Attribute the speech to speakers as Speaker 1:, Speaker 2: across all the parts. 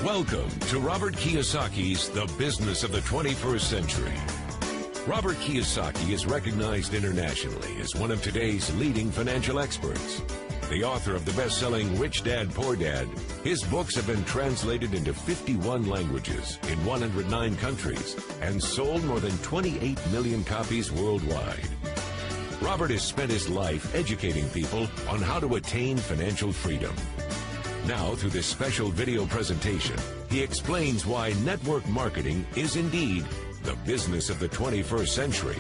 Speaker 1: Welcome to Robert Kiyosaki's The Business of the 21st Century. Robert Kiyosaki is recognized internationally as one of today's leading financial experts. The author of the best-selling Rich Dad, Poor Dad, his books have been translated into 51 languages in 109 countries and sold more than 28 million copies worldwide. Robert has spent his life educating people on how to attain financial freedom. Now, through this special video presentation, he explains why network marketing is indeed the business of the 21st century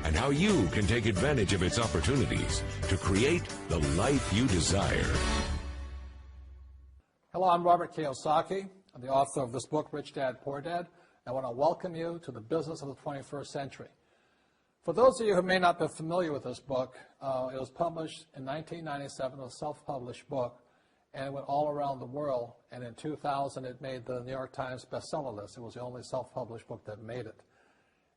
Speaker 1: and how you can take advantage of its opportunities to create the life you desire.
Speaker 2: Hello, I'm Robert Kiyosaki. I'm the author of this book, Rich Dad, Poor Dad. I want to welcome you to the business of the 21st century. For those of you who may not be familiar with this book, it was published in 1997, a self-published book, and it went all around the world, and in 2000 it made the New York Times bestseller list. It was the only self-published book that made it.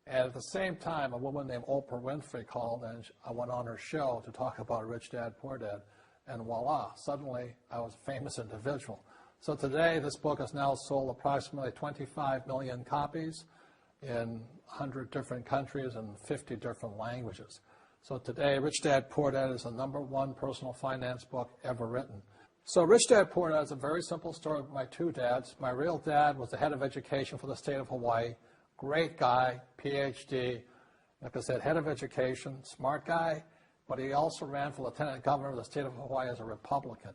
Speaker 2: And at the same time, a woman named Oprah Winfrey called, and I went on her show to talk about Rich Dad, Poor Dad, and voila, suddenly I was a famous individual. So today this book has now sold approximately 25 million copies in 100 different countries and 50 different languages. So today, Rich Dad, Poor Dad is the #1 personal finance book ever written. So Rich Dad, Poor Dad is a very simple story of my two dads. My real dad was the head of education for the state of Hawaii. Great guy, PhD, like I said, head of education, smart guy, but he also ran for lieutenant governor of the state of Hawaii as a Republican.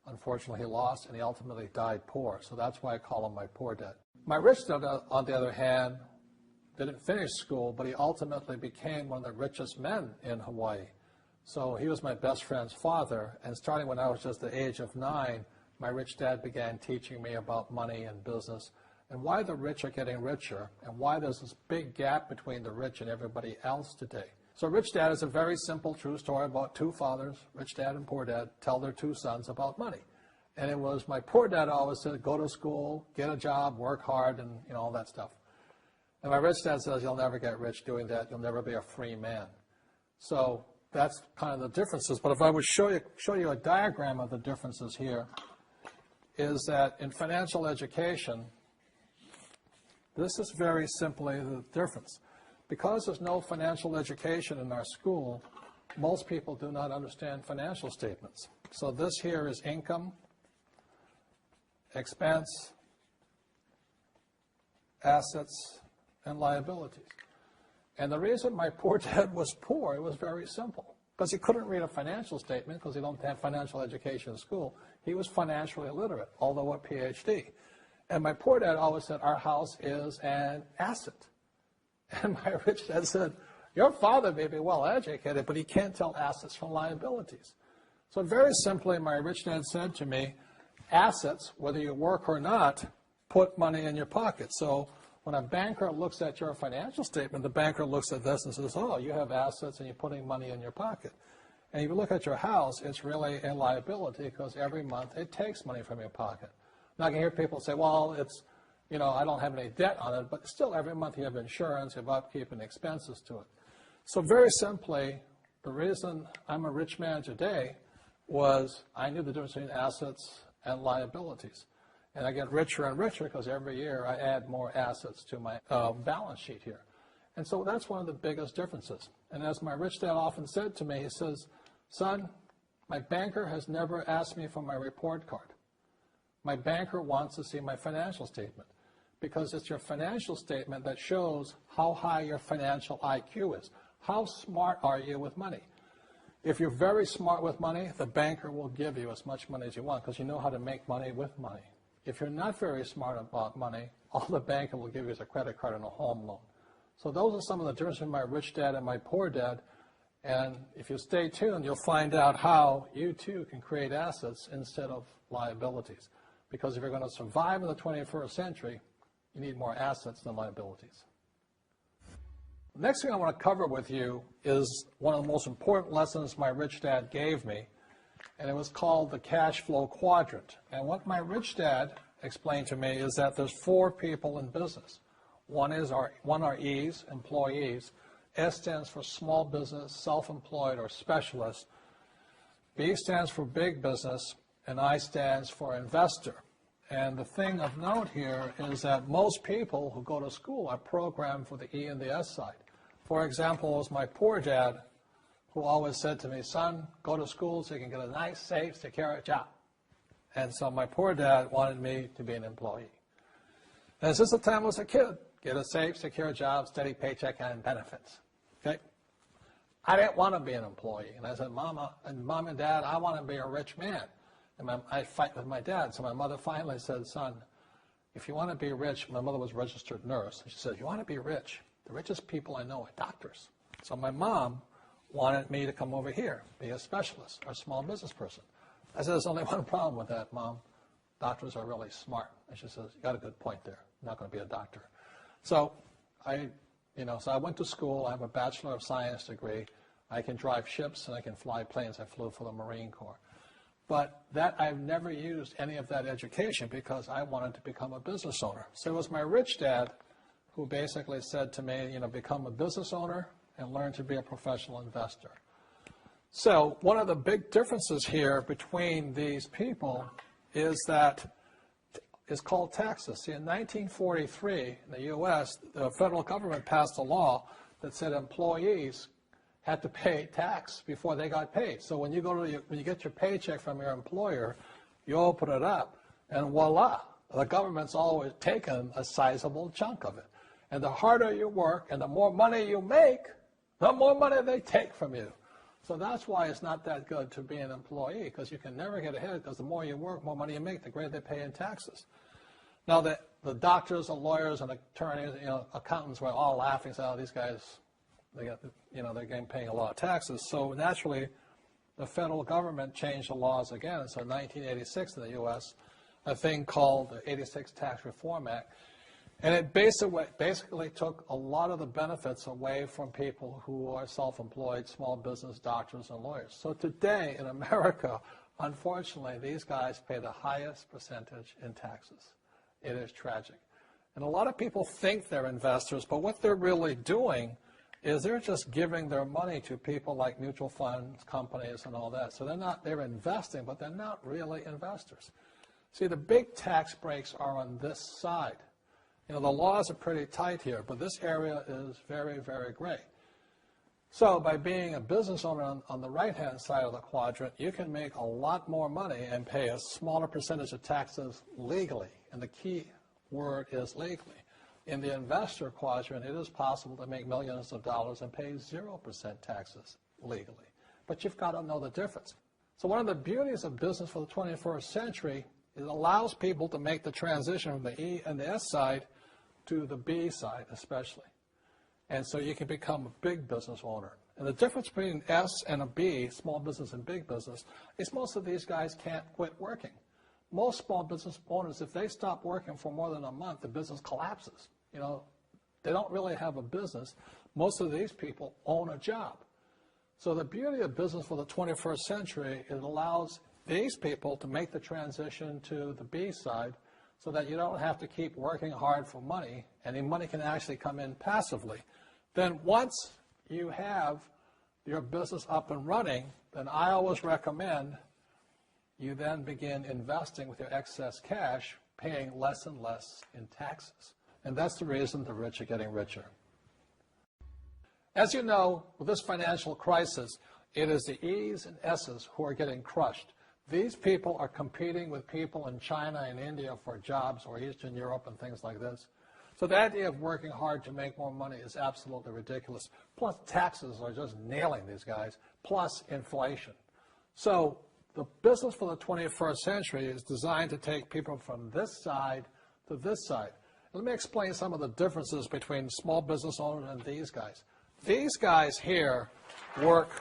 Speaker 2: Unfortunately, he lost, and he ultimately died poor, so that's why I call him my poor dad. My rich dad, on the other hand, didn't finish school, but he ultimately became one of the richest men in Hawaii. So he was my best friend's father, and starting when I was just the age of 9, my rich dad began teaching me about money and business and why the rich are getting richer and why there's this big gap between the rich and everybody else today. So Rich Dad is a very simple, true story about two fathers, Rich Dad and Poor Dad, tell their two sons about money. And it was my poor dad always said, go to school, get a job, work hard, and all that stuff. And my rich dad says, you'll never get rich doing that. You'll never be a free man. So that's kind of the differences. But if I would show you a diagram of the differences here, is that in financial education, this is very simply the difference. Because there's no financial education in our school, most people do not understand financial statements. So this here is income, expense, assets, and liabilities. And the reason my poor dad was poor, it was very simple. Because he couldn't read a financial statement because he don't have financial education in school. He was financially illiterate, although a PhD. And my poor dad always said, our house is an asset. And my rich dad said, your father may be well educated, but he can't tell assets from liabilities. So very simply, my rich dad said to me, assets, whether you work or not, put money in your pocket. So when a banker looks at your financial statement, the banker looks at this and says, oh, you have assets and you're putting money in your pocket. And if you look at your house, it's really a liability because every month it takes money from your pocket. Now I can hear people say, well, it's, I don't have any debt on it, but still every month you have insurance, you have upkeep and expenses to it. So very simply, the reason I'm a rich man today was I knew the difference between assets and liabilities. And I get richer and richer because every year I add more assets to my balance sheet here. And so that's one of the biggest differences. And as my rich dad often said to me, he says, son, my banker has never asked me for my report card. My banker wants to see my financial statement because it's your financial statement that shows how high your financial IQ is. How smart are you with money? If you're very smart with money, the banker will give you as much money as you want because you know how to make money with money. If you're not very smart about money, all the banker will give you is a credit card and a home loan. So those are some of the differences between my rich dad and my poor dad. And if you stay tuned, you'll find out how you too can create assets instead of liabilities. Because if you're going to survive in the 21st century, you need more assets than liabilities. The next thing I want to cover with you is one of the most important lessons my rich dad gave me, and it was called the cash flow quadrant. And what my rich dad explained to me is that there's 4 people in business. One are E's, employees. S stands for small business, self-employed, or specialist. B stands for big business, and I stands for investor. And the thing of note here is that most people who go to school are programmed for the E and the S side. For example, it was my poor dad who always said to me, son, go to school so you can get a nice, safe, secure job. And so my poor dad wanted me to be an employee. And since the time I was a kid, get a safe, secure job, steady paycheck, and benefits. Okay? I didn't want to be an employee. And I said, Mom and Dad, I want to be a rich man. And I fight with my dad. So my mother finally said, son, if you want to be rich, my mother was a registered nurse. And she said, if you want to be rich, the richest people I know are doctors. So my mom wanted me to come over here, be a specialist or a small business person. I said, there's only one problem with that, Mom. Doctors are really smart. And she says, you got a good point there. I'm not going to be a doctor. So I went to school. I have a Bachelor of Science degree. I can drive ships and I can fly planes. I flew for the Marine Corps. But I've never used any of that education because I wanted to become a business owner. So it was my rich dad who basically said to me, become a business owner and learn to be a professional investor. So one of the big differences here between these people is called taxes. See, in 1943, in the U.S., the federal government passed a law that said employees had to pay tax before they got paid. So when you get your paycheck from your employer, you open it up, and voila, the government's always taken a sizable chunk of it. And the harder you work and the more money you make, the more money they take from you. So that's why it's not that good to be an employee, because you can never get ahead, because the more you work, more money you make, the greater they pay in taxes. Now, the doctors and lawyers and attorneys, accountants were all laughing, saying, oh, these guys, they're getting paying a lot of taxes. So naturally, the federal government changed the laws again. So in 1986 in the U.S., a thing called the 86 Tax Reform Act, and it basically took a lot of the benefits away from people who are self-employed, small business, doctors, and lawyers. So today in America, unfortunately, these guys pay the highest percentage in taxes. It is tragic. And a lot of people think they're investors, but what they're really doing is they're just giving their money to people like mutual funds, companies, and all that. So they're investing, but they're not really investors. See, the big tax breaks are on this side. The laws are pretty tight here, but this area is very, very gray. So by being a business owner on the right-hand side of the quadrant, you can make a lot more money and pay a smaller percentage of taxes legally. And the key word is legally. In the investor quadrant, it is possible to make millions of dollars and pay 0% taxes legally. But you've got to know the difference. So one of the beauties of business for the 21st century is it allows people to make the transition from the E and the S side to the B side especially. And so you can become a big business owner. And the difference between S and a B, small business and big business, is most of these guys can't quit working. Most small business owners, if they stop working for more than a month, the business collapses. They don't really have a business. Most of these people own a job. So the beauty of business for the 21st century is it allows these people to make the transition to the B side so that you don't have to keep working hard for money, and the money can actually come in passively. Then once you have your business up and running, then I always recommend you then begin investing with your excess cash, paying less and less in taxes. And that's the reason the rich are getting richer. As you know, with this financial crisis, it is the E's and S's who are getting crushed. These people are competing with people in China and India for jobs, or Eastern Europe and things like this. So the idea of working hard to make more money is absolutely ridiculous. Plus taxes are just nailing these guys, plus inflation. So the business for the 21st century is designed to take people from this side to this side. Let me explain some of the differences between small business owners and these guys. These guys here work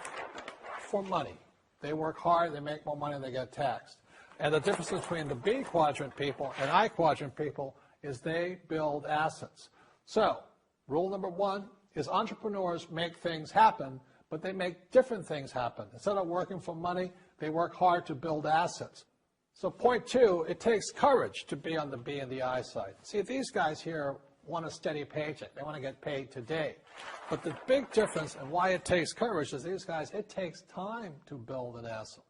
Speaker 2: for money. They work hard, they make more money, they get taxed. And the difference between the B quadrant people and I quadrant people is they build assets. So, rule number one is entrepreneurs make things happen, but they make different things happen. Instead of working for money, they work hard to build assets. So point two, it takes courage to be on the B and the I side. See, these guys here want a steady paycheck. They want to get paid today. But the big difference and why it takes courage is these guys, it takes time to build an asset.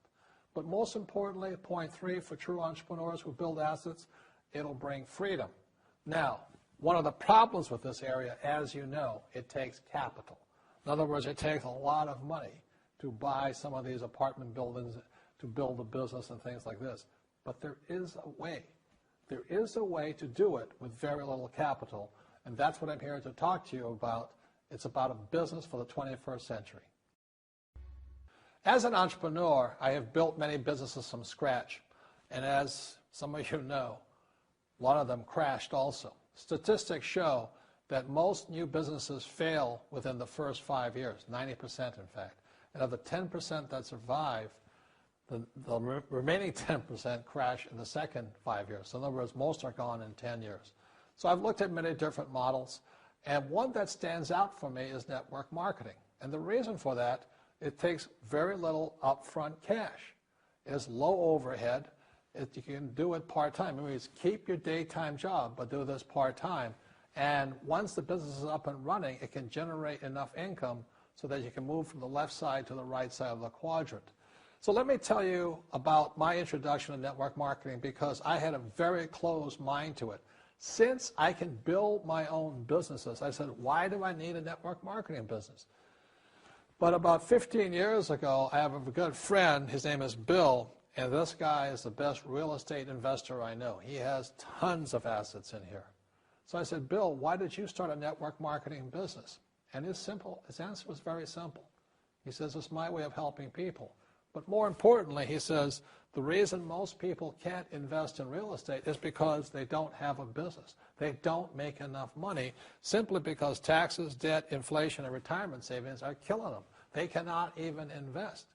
Speaker 2: But most importantly, point 3, for true entrepreneurs who build assets, it'll bring freedom. Now, one of the problems with this area, as you know, it takes capital. In other words, it takes a lot of money to buy some of these apartment buildings, to build a business and things like this. But there is a way. There is a way to do it with very little capital, and that's what I'm here to talk to you about. It's about a business for the 21st century. As an entrepreneur, I have built many businesses from scratch, and as some of you know, a lot of them crashed also. Statistics show that most new businesses fail within the first 5 years, 90% in fact. And of the 10% that survive, the remaining 10% crash in the second 5 years. So in other words, most are gone in 10 years. So I've looked at many different models, and one that stands out for me is network marketing. And the reason for that, it takes very little upfront cash. It is low overhead. You can do it part-time. It means keep your daytime job, but do this part-time. And once the business is up and running, it can generate enough income so that you can move from the left side to the right side of the quadrant. So let me tell you about my introduction to network marketing, because I had a very closed mind to it. Since I can build my own businesses, I said, why do I need a network marketing business? But about 15 years ago, I have a good friend, his name is Bill, and this guy is the best real estate investor I know. He has tons of assets in here. So I said, Bill, why did you start a network marketing business? And his answer was very simple. He says, it's my way of helping people. But more importantly, he says, the reason most people can't invest in real estate is because they don't have a business. They don't make enough money simply because taxes, debt, inflation, and retirement savings are killing them. They cannot even invest.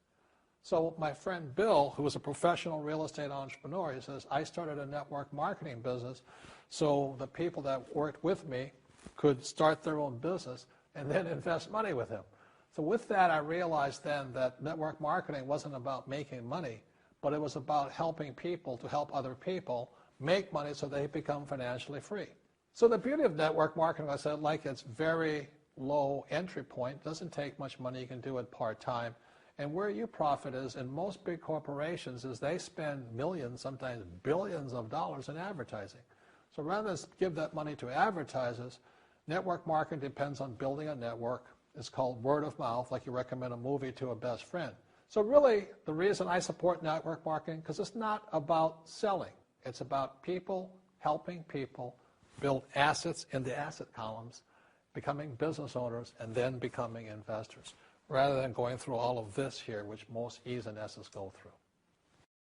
Speaker 2: So my friend Bill, who is a professional real estate entrepreneur, he says, I started a network marketing business so the people that worked with me could start their own business and then invest money with him. So with that, I realized then that network marketing wasn't about making money, but it was about helping people to help other people make money so they become financially free. So the beauty of network marketing, I said, like it's very low entry point, doesn't take much money, you can do it part-time. And where you profit is in most big corporations is they spend millions, sometimes billions of dollars in advertising. So rather than give that money to advertisers, network marketing depends on building a network. It's called word of mouth, like you recommend a movie to a best friend. So really, the reason I support network marketing, because it's not about selling. It's about people helping people build assets in the asset columns, becoming business owners, and then becoming investors, rather than going through all of this here, which most E's and S's go through.